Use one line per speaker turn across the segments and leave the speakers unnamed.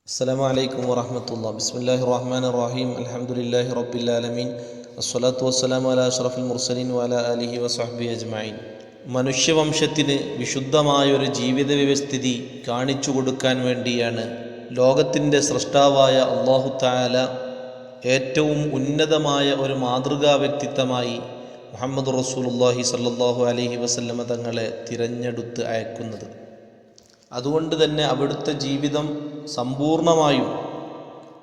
അസ്സലാമു അലൈക്കും വറഹ്മത്തുള്ളാഹി. ബിസ്മില്ലാഹിർ റഹ്മാനിർ റഹീം. അൽഹംദുലില്ലാഹി റബ്ബിൽ ആലമീൻ. വസ്സലാത്തു വസ്സലാമു അലാ അഷ്റഫിൽ മുർസലീൻ വഅലാ ആലിഹി വസഹ്ബിഹി അജ്മഈൻ. മനുഷ്യവംശത്തിന് വിശുദ്ധമായൊരു ജീവിത വ്യവസ്ഥിതി കാണിച്ചു കൊടുക്കാൻ വേണ്ടിയാണ് ലോകത്തിൻ്റെ സൃഷ്ടാവായ അല്ലാഹു തആല ഏറ്റവും ഉന്നതമായ ഒരു മാതൃകാ വ്യക്തിത്വമായി മുഹമ്മദ് റസൂലുള്ളാഹി സ്വല്ലല്ലാഹു അലൈഹി വസല്ലമ തങ്ങളെ തിരഞ്ഞെടുത്ത് അയക്കുന്നത്. അതുകൊണ്ട് തന്നെ അവിടുത്തെ ജീവിതം സമ്പൂർണമായും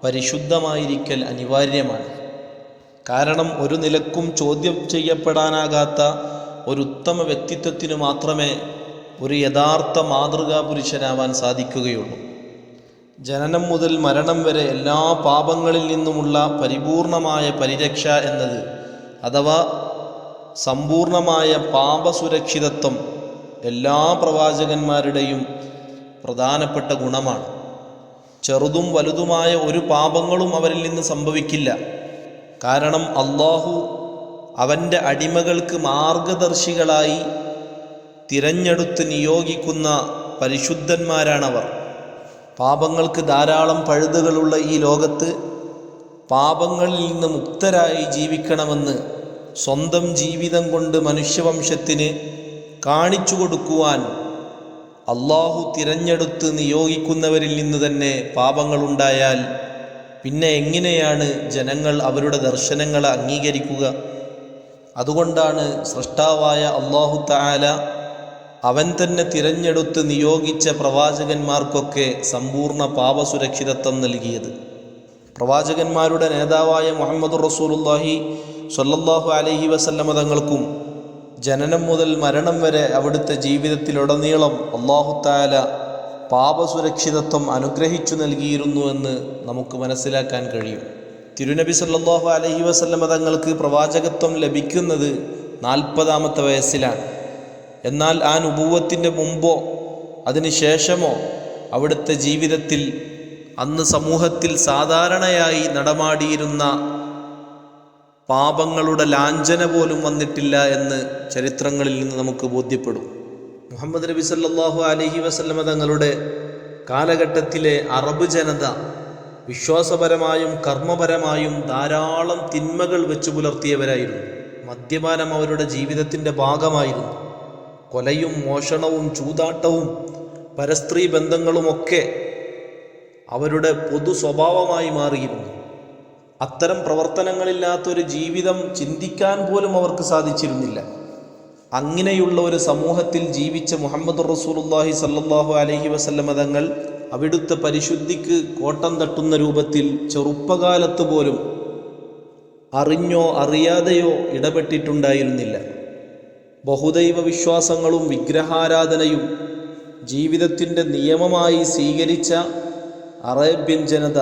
പരിശുദ്ധമായിരിക്കൽ അനിവാര്യമാണ്. കാരണം ഒരു നിലക്കും ചോദ്യം ചെയ്യപ്പെടാനാകാത്ത ഒരു ഉത്തമ വ്യക്തിത്വത്തിന് മാത്രമേ ഒരു യഥാർത്ഥ മാതൃകാ പുരുഷനാവാൻ സാധിക്കുകയുള്ളൂ. ജനനം മുതൽ മരണം വരെ എല്ലാ പാപങ്ങളിൽ നിന്നുമുള്ള പരിപൂർണമായ പരിരക്ഷ എന്നത്, അഥവാ സമ്പൂർണമായ പാപസുരക്ഷിതത്വം എല്ലാ പ്രവാചകന്മാരുടെയും പ്രധാനപ്പെട്ട ഗുണമാണ്. ചെറുതും വലുതുമായ ഒരു പാപങ്ങളും അവരിൽ നിന്ന് സംഭവിക്കില്ല. കാരണം അല്ലാഹു അവൻ്റെ അടിമകൾക്ക് മാർഗദർശികളായി തിരഞ്ഞെടുത്ത് നിയോഗിക്കുന്ന പരിശുദ്ധന്മാരാണവർ. പാപങ്ങൾക്ക് ധാരാളം പഴുതുകളുള്ള ഈ ലോകത്ത് പാപങ്ങളിൽ നിന്ന് മുക്തരായി ജീവിക്കണമെന്ന് സ്വന്തം ജീവിതം കൊണ്ട് മനുഷ്യവംശത്തിന് കാണിച്ചു കൊടുക്കുവാൻ അല്ലാഹു തിരഞ്ഞെടുത്ത് നിയോഗിക്കുന്നവരിൽ നിന്ന് തന്നെ പാപങ്ങളുണ്ടായാൽ പിന്നെ എങ്ങനെയാണ് ജനങ്ങൾ അവരുടെ ദർശനങ്ങളെ അംഗീകരിക്കുക? അതുകൊണ്ടാണ് സൃഷ്ടാവായ അല്ലാഹു തആല അവൻ തന്നെ തിരഞ്ഞെടുത്ത് നിയോഗിച്ച പ്രവാചകന്മാർക്കൊക്കെ സമ്പൂർണ്ണ പാപസുരക്ഷിതത്വം നൽകിയത്. പ്രവാചകന്മാരുടെ നേതാവായ മുഹമ്മദ് റസൂലുള്ളാഹി സ്വല്ലല്ലാഹു അലൈഹി വസല്ലമ തങ്ങൾക്കും ജനനം മുതൽ മരണം വരെ അവിടുത്തെ ജീവിതത്തിലുടനീളം അല്ലാഹു തആല പാപസുരക്ഷിതത്വം അനുഗ്രഹിച്ചു നൽകിയിരുന്നു എന്ന് നമുക്ക് മനസ്സിലാക്കാൻ കഴിയും. തിരുനബി സല്ലല്ലാഹു അലൈഹി വസല്ലമ തങ്ങൾക്ക് പ്രവാചകത്വം ലഭിക്കുന്നത് 40-ാമത്തെ വയസ്സിലാണ്. എന്നാൽ ആ നുബുവത്തിൻ്റെ മുമ്പോ അതിന് ശേഷമോ അവിടുത്തെ ജീവിതത്തിൽ അന്ന് സമൂഹത്തിൽ സാധാരണയായി നടമാടിയിരുന്ന പാപങ്ങളുടെ ലാഞ്ചന പോലും വന്നിട്ടില്ല എന്ന് ചരിത്രങ്ങളിൽ നിന്ന് നമുക്ക് ബോധ്യപ്പെടും. മുഹമ്മദ് നബി സല്ലല്ലാഹു അലൈഹി വസല്ലമ തങ്ങളുടെ കാലഘട്ടത്തിലെ അറബ് ജനത വിശ്വാസപരമായും കർമ്മപരമായും ധാരാളം തിന്മകൾ വെച്ചു പുലർത്തിയവരായിരുന്നു. മദ്യപാനം അവരുടെ ജീവിതത്തിൻ്റെ ഭാഗമായിരുന്നു. കൊലയും മോഷണവും ചൂതാട്ടവും പരസ്ത്രീ ബന്ധങ്ങളുമൊക്കെ അവരുടെ പൊതു സ്വഭാവമായി മാറിയിരുന്നു. അത്തരം പ്രവർത്തനങ്ങളില്ലാത്തൊരു ജീവിതം ചിന്തിക്കാൻ പോലും അവർക്ക് സാധിച്ചിരുന്നില്ല. അങ്ങനെയുള്ള ഒരു സമൂഹത്തിൽ ജീവിച്ച മുഹമ്മദ് റസൂലുള്ളാഹി സ്വല്ലല്ലാഹു അലൈഹി വസല്ലമ തങ്ങൾ അവിടുത്തെ പരിശുദ്ധിക്ക് കോട്ടം തട്ടുന്ന രൂപത്തിൽ ചെറുപ്പകാലത്ത് പോലും അറിഞ്ഞോ അറിയാതെയോ ഇടപെട്ടിട്ടുണ്ടായിരുന്നില്ല. ബഹുദൈവ വിശ്വാസങ്ങളും വിഗ്രഹാരാധനയും ജീവിതത്തിൻ്റെ നിയമമായി സ്വീകരിച്ച അറേബ്യൻ ജനത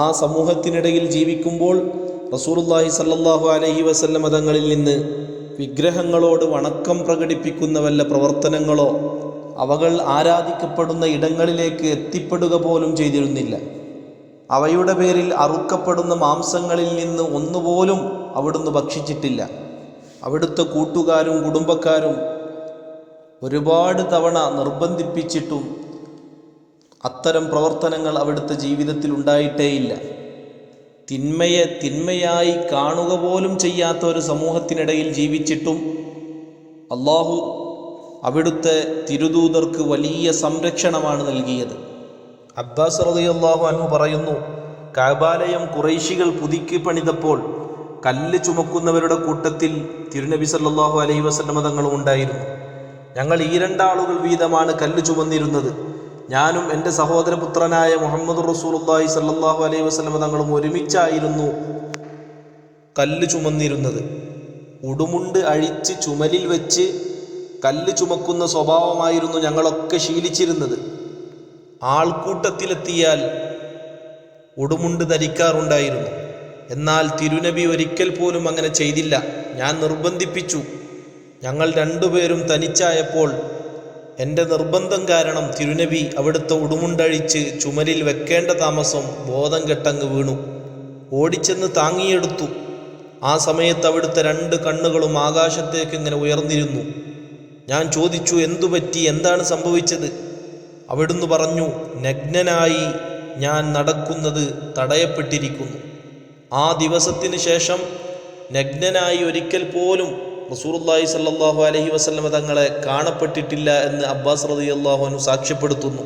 ആ സമൂഹത്തിനിടയിൽ ജീവിക്കുമ്പോൾ റസൂലുള്ളാഹി സ്വല്ലല്ലാഹു അലൈഹി വസല്ലമ തങ്ങളിൽ നിന്ന് വിഗ്രഹങ്ങളോട് വണക്കം പ്രകടിപ്പിക്കുന്ന വല്ല പ്രവർത്തനങ്ങളോ അവകൾ ആരാധിക്കപ്പെടുന്ന ഇടങ്ങളിലേക്ക് എത്തിപ്പെടുക പോലും ചെയ്തിരുന്നില്ല. അവയുടെ പേരിൽ അറുക്കപ്പെടുന്ന മാംസങ്ങളിൽ നിന്ന് ഒന്നുപോലും അവിടുന്ന് ഭക്ഷിച്ചിട്ടില്ല. അവിടുത്തെ കൂട്ടുകാരും കുടുംബക്കാരും ഒരുപാട് തവണ നിർബന്ധിപ്പിച്ചിട്ടും അത്തരം പ്രവർത്തനങ്ങൾ അവിടുത്തെ ജീവിതത്തിൽ ഉണ്ടായിട്ടേയില്ല. തിന്മയെ തിന്മയായി കാണുക പോലും ചെയ്യാത്ത ഒരു സമൂഹത്തിനിടയിൽ ജീവിച്ചിട്ടും അല്ലാഹു അവിടുത്തെ തിരുദൂതർക്ക് വലിയ സംരക്ഷണമാണ് നൽകിയത്. അബ്ബാസ് റളിയല്ലാഹു അൻഹു പറയുന്നു, കഅബാലയം ഖുറൈശികൾ പുതുക്കി പണിതപ്പോൾ കല്ല് ചുമക്കുന്നവരുടെ കൂട്ടത്തിൽ തിരുനബി സല്ലല്ലാഹു അലൈഹി വസല്ലമ തങ്ങളും ഉണ്ടായിരുന്നു. ഞങ്ങൾ ഈ 2 ആളുകൾ വീതമാണ് കല്ല് ചുമന്നിരുന്നത്. ഞാനും എൻ്റെ സഹോദരപുത്രനായ മുഹമ്മദ് റസൂലുള്ളാഹി സ്വല്ലല്ലാഹു അലൈഹി വസല്ലമ തങ്ങളും ഒരുമിച്ചായിരുന്നു കല്ല് ചുമന്നിരുന്നത്. ഉടുമുണ്ട് അഴിച്ച് ചുമലിൽ വെച്ച് കല്ല് ചുമക്കുന്ന സ്വഭാവമായിരുന്നു ഞങ്ങളൊക്കെ ശീലിച്ചിരുന്നത്. ആൾക്കൂട്ടത്തിലെത്തിയാൽ ഉടുമുണ്ട് ധരിക്കാറുണ്ടായിരുന്നു. എന്നാൽ തിരുനബി ഒരിക്കൽ പോലും അങ്ങനെ ചെയ്തില്ല. ഞാൻ നിർബന്ധിപ്പിച്ചു. ഞങ്ങൾ 2 പേരും തനിച്ചായപ്പോൾ എൻ്റെ നിർബന്ധം കാരണം തിരുനബി അവിടുത്തെ ഉടുമുണ്ടഴിച്ച് ചുമലിൽ വെക്കേണ്ട താമസം ബോധം കെട്ടങ്ങ് വീണു. ഓടിച്ചെന്ന് താങ്ങിയെടുത്തു. ആ സമയത്ത് അവിടുത്തെ 2 കണ്ണുകളും ആകാശത്തേക്ക് ഇങ്ങനെ ഉയർന്നിരുന്നു. ഞാൻ ചോദിച്ചു, എന്തുപറ്റി, എന്താണ് സംഭവിച്ചത്? അവിടുന്ന് പറഞ്ഞു, നഗ്നനായി ഞാൻ നടക്കുന്നത് തടയപ്പെട്ടിരിക്കുന്നു. ആ ദിവസത്തിന് ശേഷം നഗ്നനായി ഒരിക്കൽ പോലും റസൂലുള്ളാഹി സ്വല്ലല്ലാഹു അലൈഹി വസല്ലമ തങ്ങളെ കാണപ്പെട്ടിട്ടില്ല എന്ന് അബ്ബാസ് റളിയല്ലാഹു അൻഹു സാക്ഷ്യപ്പെടുത്തുന്നു.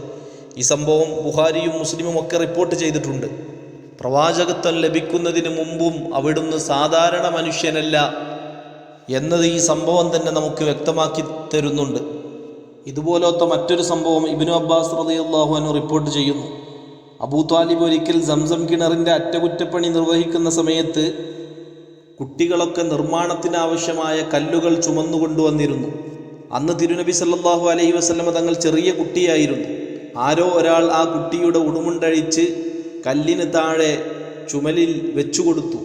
ഈ സംഭവം ബുഖാരിയും മുസ്ലിമും ഒക്കെ റിപ്പോർട്ട് ചെയ്തിട്ടുണ്ട്. പ്രവാചകത്വം ലഭിക്കുന്നതിന് മുമ്പും അവിടുന്ന് സാധാരണ മനുഷ്യനല്ല എന്നത് ഈ സംഭവം തന്നെ നമുക്ക് വ്യക്തമാക്കി തരുന്നുണ്ട്. ഇതുപോലത്തെ മറ്റൊരു സംഭവം ഇബ്നു അബ്ബാസ് റളിയല്ലാഹു അൻഹു റിപ്പോർട്ട് ചെയ്യുന്നു. അബൂ ത്വാലിബ് ഒരിക്കൽ സംസം കിണറിൻ്റെ അറ്റകുറ്റപ്പണി നിർവഹിക്കുന്ന സമയത്ത് കുട്ടികളൊക്കെ നിർമ്മാണത്തിനാവശ്യമായ കല്ലുകൾ ചുമന്നുകൊണ്ടുവന്നിരുന്നു. അന്ന് തിരുനബി സല്ലല്ലാഹു അലൈഹി വസല്ലമ തങ്ങൾ ചെറിയ കുട്ടിയായിരുന്നു. ആരോ ഒരാൾ ആ കുട്ടിയുടെ ഉടുമുണ്ടഴിച്ച് കല്ലിന് താഴെ ചുമലിൽ വെച്ചുകൊടുത്തു.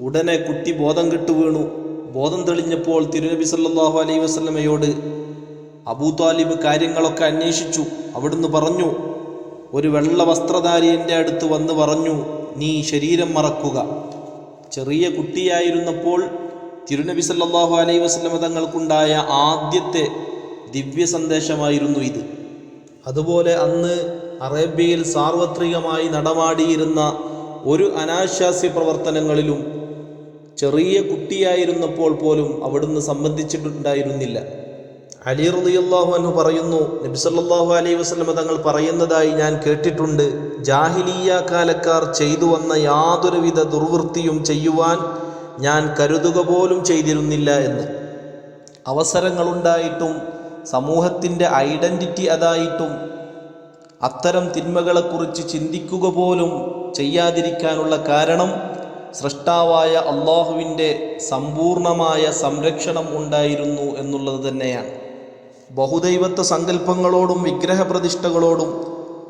ഉടനെ കുട്ടി ബോധം കെട്ടു വീണു. ബോധം തെളിഞ്ഞപ്പോൾ തിരുനബി സല്ലല്ലാഹു അലൈഹി വസല്ലമയോട് അബൂ ത്വാലിബ് കാര്യങ്ങളൊക്കെ അന്വേഷിച്ചു. അവിടുന്ന് പറഞ്ഞു, ഒരു വെള്ള വസ്ത്രധാരി എൻ്റെ അടുത്ത് വന്ന് പറഞ്ഞു, നീ ശരീരം മറക്കുക. ചെറിയ കുട്ടിയായിരുന്നപ്പോൾ തിരുനബി സല്ലല്ലാഹു അലൈഹി വസല്ലമ തങ്ങൾക്കുണ്ടായ ആദ്യത്തെ ദിവ്യ സന്ദേശമായിരുന്നു ഇത്. അതുപോലെ അന്ന് അറേബ്യയിൽ സാർവത്രികമായി നടമാടിയിരുന്ന ഒരു അനാശാസ്യ പ്രവർത്തനങ്ങളിലും ചെറിയ കുട്ടിയായിരുന്നപ്പോൾ പോലും അവിടുന്ന് സംബന്ധിച്ചിട്ടുണ്ടായിരുന്നില്ല. അലി റളിയല്ലാഹു അൻഹു പറയുന്നു, നബി സല്ലല്ലാഹു അലൈഹി വസല്ലമ തങ്ങൾ പറയുന്നതായി ഞാൻ കേട്ടിട്ടുണ്ട്, ജാഹിലിയ്യ കാലക്കാർ ചെയ്തു വന്ന യാതൊരുവിധ ദുർവൃത്തിയും ചെയ്യുവാൻ ഞാൻ കരുതുക പോലും ചെയ്തിരുന്നില്ല എന്ന്. അവസരങ്ങളുണ്ടായിട്ടും സമൂഹത്തിൻ്റെ ഐഡൻറ്റിറ്റി അതായിട്ടും അത്തരം തിന്മകളെക്കുറിച്ച് ചിന്തിക്കുക പോലും ചെയ്യാതിരിക്കാനുള്ള കാരണം സൃഷ്ടാവായ അള്ളാഹുവിൻ്റെ സമ്പൂർണമായ സംരക്ഷണം ഉണ്ടായിരുന്നു എന്നുള്ളത് തന്നെയാണ്. ബഹുദൈവത്വ സങ്കല്പങ്ങളോടും വിഗ്രഹപ്രതിഷ്ഠകളോടും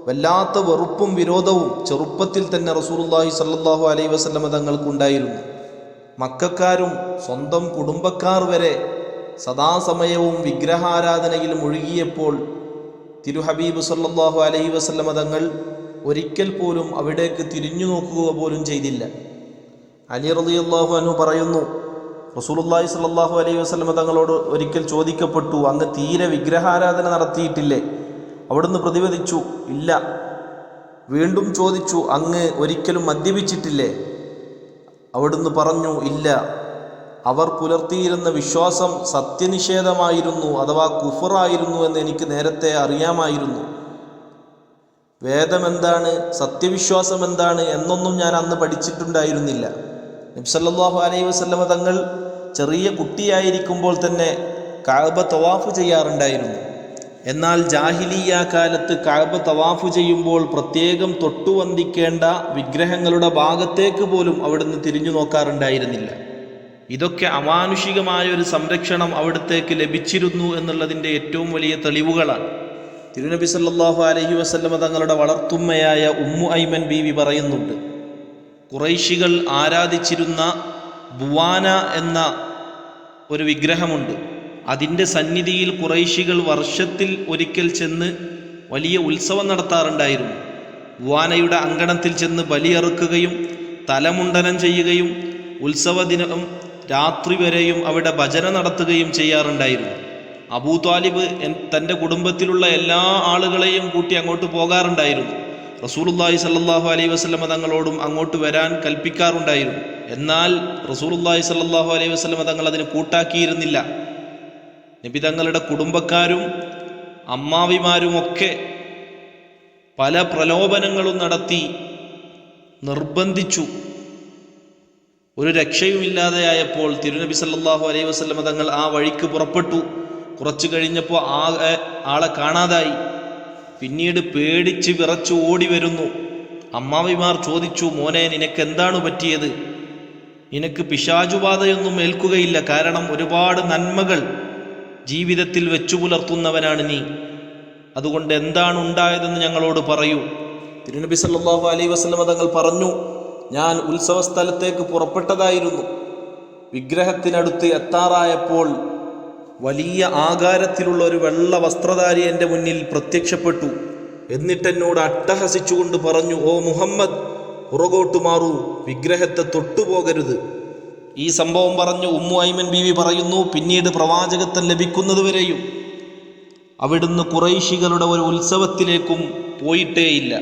വല്ലാത്ത വെറുപ്പും വിരോധവും ചെറുപ്പത്തിൽ തന്നെ റസൂലുള്ളാഹി സ്വല്ലല്ലാഹു അലൈഹി വസല്ലമ തങ്ങൾക്കുണ്ടായിരുന്നു. മക്കക്കാരും സ്വന്തം കുടുംബക്കാർ വരെ സദാസമയവും വിഗ്രഹാരാധനയിൽ മുഴുകിയപ്പോൾ തിരുഹബീബ് സ്വല്ലല്ലാഹു അലൈഹി വസല്ലമ തങ്ങൾ ഒരിക്കൽ പോലും അവിടേക്ക് തിരിഞ്ഞു നോക്കുക പോലും ചെയ്തില്ല. അലി റളിയല്ലാഹു അൻഹു പറയുന്നു, റസൂലുള്ളാഹി സ്വല്ലല്ലാഹു അലൈഹി വസല്ലമ തങ്ങളോട് ഒരിക്കൽ ചോദിക്കപ്പെട്ടു, അങ്ങ് തീരെ വിഗ്രഹാരാധന നടത്തിയിട്ടില്ലേ? അവിടുന്ന് പ്രതിവദിച്ചു, ഇല്ല. വീണ്ടും ചോദിച്ചു, അങ്ങ് ഒരിക്കലും മദ്യപിച്ചിട്ടില്ലേ? അവിടുന്ന് പറഞ്ഞു, ഇല്ല. അവർ പുലർത്തിയിരുന്ന വിശ്വാസം സത്യനിഷേധമായിരുന്നു, അഥവാ കുഫറായിരുന്നു എന്ന് എനിക്ക് നേരത്തെ അറിയാമായിരുന്നു. വേദമെന്താണ്, സത്യവിശ്വാസം എന്താണ് എന്നൊന്നും ഞാൻ അന്ന് പഠിച്ചിട്ടുണ്ടായിരുന്നില്ല. നബി സല്ലല്ലാഹു അലൈഹി വസല്ലമ തങ്ങൾ ചെറിയ കുട്ടിയായിരിക്കുമ്പോൾ തന്നെ കഅബ തവാഫ് ചെയ്യാറുണ്ടായിരുന്നു. എന്നാൽ ജാഹിലിയ്യ കാലത്ത് കഅബ തവാഫ് ചെയ്യുമ്പോൾ പ്രത്യേകം തൊട്ടുവന്ദിക്കേണ്ട വിഗ്രഹങ്ങളുടെ ഭാഗത്തേക്ക് പോലും അവിടുന്ന് തിരിഞ്ഞു നോക്കാറുണ്ടായിരുന്നില്ല. ഇതൊക്കെ അമാനുഷികമായ ഒരു സംരക്ഷണം അവിടത്തേക്ക് ലഭിച്ചിരുന്നു എന്നുള്ളതിൻ്റെ ഏറ്റവും വലിയ തെളിവുകളാണ്. തിരുനബി സല്ലല്ലാഹു അലൈഹി വസല്ലമ തങ്ങളുടെ വളർത്തുമ്മയായ ഉമ്മു ഐമൻ ബീവി പറയുന്നുണ്ട്, ഖുറൈശികൾ ആരാധിച്ചിരുന്ന ബുവാന എന്ന ഒരു വിഗ്രഹമുണ്ട്. അതിൻ്റെ സന്നിധിയിൽ ഖുറൈശികൾ വർഷത്തിൽ ഒരിക്കൽ ചെന്ന് വലിയ ഉത്സവം നടത്താറുണ്ടായിരുന്നു. ബുവാനയുടെ അങ്കണത്തിൽ ചെന്ന് ബലിയറുക്കുകയും തലമുണ്ടനം ചെയ്യുകയും ഉത്സവ ദിനം രാത്രി വരെയും അവിടെ ഭജന നടത്തുകയും ചെയ്യാറുണ്ടായിരുന്നു. അബൂ ത്വാലിബ് തൻ്റെ കുടുംബത്തിലുള്ള എല്ലാ ആളുകളെയും കൂട്ടി അങ്ങോട്ട് പോകാറുണ്ടായിരുന്നു. റസൂലുള്ളാഹി സ്വല്ലല്ലാഹു അലൈഹി വസല്ലമ തങ്ങളോടും അങ്ങോട്ട് വരാൻ കൽപ്പിക്കാറുണ്ടായിരുന്നു. എന്നാൽ റസൂലുള്ളാഹി സ്വല്ലല്ലാഹു അലൈഹി വസല്ലമ തങ്ങൾ അതിന് കൂട്ടാക്കിയിരുന്നില്ല. നബി തങ്ങളുടെ കുടുംബക്കാരും അമ്മാവിമാരുമൊക്കെ പല പ്രലോഭനങ്ങളും നടത്തി നിർബന്ധിച്ചു. ഒരു രക്ഷയുമില്ലാതെയായപ്പോൾ തിരുനബി സല്ലല്ലാഹു അലൈഹി വസല്ലമ തങ്ങൾ ആ വഴിക്ക് പുറപ്പെട്ടു. കുറച്ചു കഴിഞ്ഞപ്പോൾ ആളെ കാണാതായി. പിന്നീട് പേടിച്ച് വിറച്ചു ഓടി വരുന്നു. അമ്മാവിമാർ ചോദിച്ചു, മോനെ, നിനക്കെന്താണ് പറ്റിയത്? നിനക്ക് പിശാചുബാധയൊന്നും ഏൽക്കുകയില്ല, കാരണം ഒരുപാട് നന്മകൾ ജീവിതത്തിൽ വെച്ചു പുലർത്തുന്നവനാണ് നീ. അതുകൊണ്ട് എന്താണ് ഉണ്ടായതെന്ന് ഞങ്ങളോട് പറയൂ. തിരുനബി സല്ലല്ലാഹു അലൈഹി വസല്ലമ തങ്ങൾ പറഞ്ഞു, ഞാൻ ഉത്സവ സ്ഥലത്തേക്ക് പുറപ്പെട്ടതായിരുന്നു. വിഗ്രഹത്തിനടുത്ത് എത്താറായപ്പോൾ വലിയ ആകാരത്തിലുള്ള ഒരു വെള്ള വസ്ത്രധാരി എൻ്റെ മുന്നിൽ പ്രത്യക്ഷപ്പെട്ടു. എന്നിട്ടെന്നോട് അട്ടഹസിച്ചുകൊണ്ട് പറഞ്ഞു, ഓ മുഹമ്മദ്, പുറകോട്ട് മാറൂ, വിഗ്രഹത്തെ തൊട്ടുപോകരുത്. ഈ സംഭവം പറഞ്ഞു ഉമ്മു ഐമൻ ബീവി പറയുന്നു, പിന്നീട് പ്രവാചകത്വം ലഭിക്കുന്നതുവരെയും അവിടുന്ന് ഖുറൈശികളുടെ ഒരു ഉത്സവത്തിലേക്കും പോയിട്ടേയില്ല.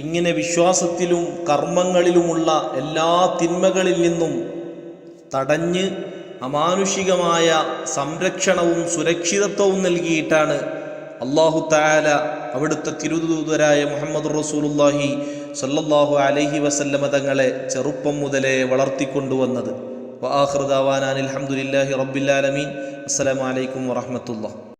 ഇങ്ങനെ വിശ്വാസത്തിലും കർമ്മങ്ങളിലുമുള്ള എല്ലാ തിന്മകളിൽ നിന്നും തടഞ്ഞ് അമാനുഷികമായ സംരക്ഷണവും സുരക്ഷിതത്വവും നൽകിയിട്ടാണ് അല്ലാഹു തആല അവിടുത്തെ തിരുദൂതരായ മുഹമ്മദ് റസൂലുള്ളാഹി സ്വല്ലല്ലാഹു അലൈഹി വസല്ലമ തങ്ങളെ ചെറുപ്പം മുതലേ വളർത്തിക്കൊണ്ടുവന്നത്. വആഖിറു ദഅവാനാ അൽഹംദുലില്ലാഹി റബ്ബിൽ ആലമീൻ. അസ്സലാമു അലൈക്കും വറഹ്മത്തുള്ളാഹി.